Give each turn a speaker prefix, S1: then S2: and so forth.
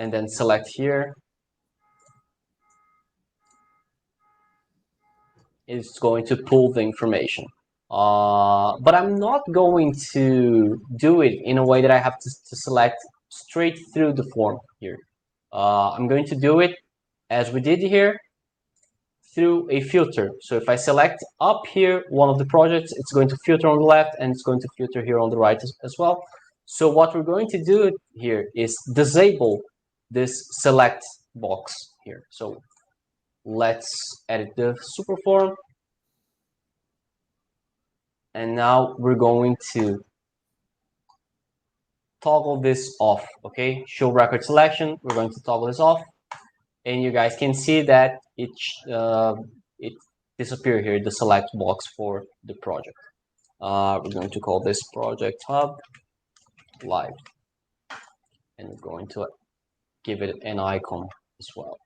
S1: and then select here. It's going to pull the information. But I'm not going to do it in a way that I have to select straight through the form here. I'm going to do it as we did here through a filter. So if I select up here one of the projects, it's going to filter on the left and it's going to filter here on the right as well. So what we're going to do here is disable this select box here. So let's edit the super form. And now we're going to toggle this off, okay? Show record selection, we're going to toggle this off. And you guys can see that it disappeared here, the select box for the project. We're going to call this project hub live. And we're going to give it an icon as well.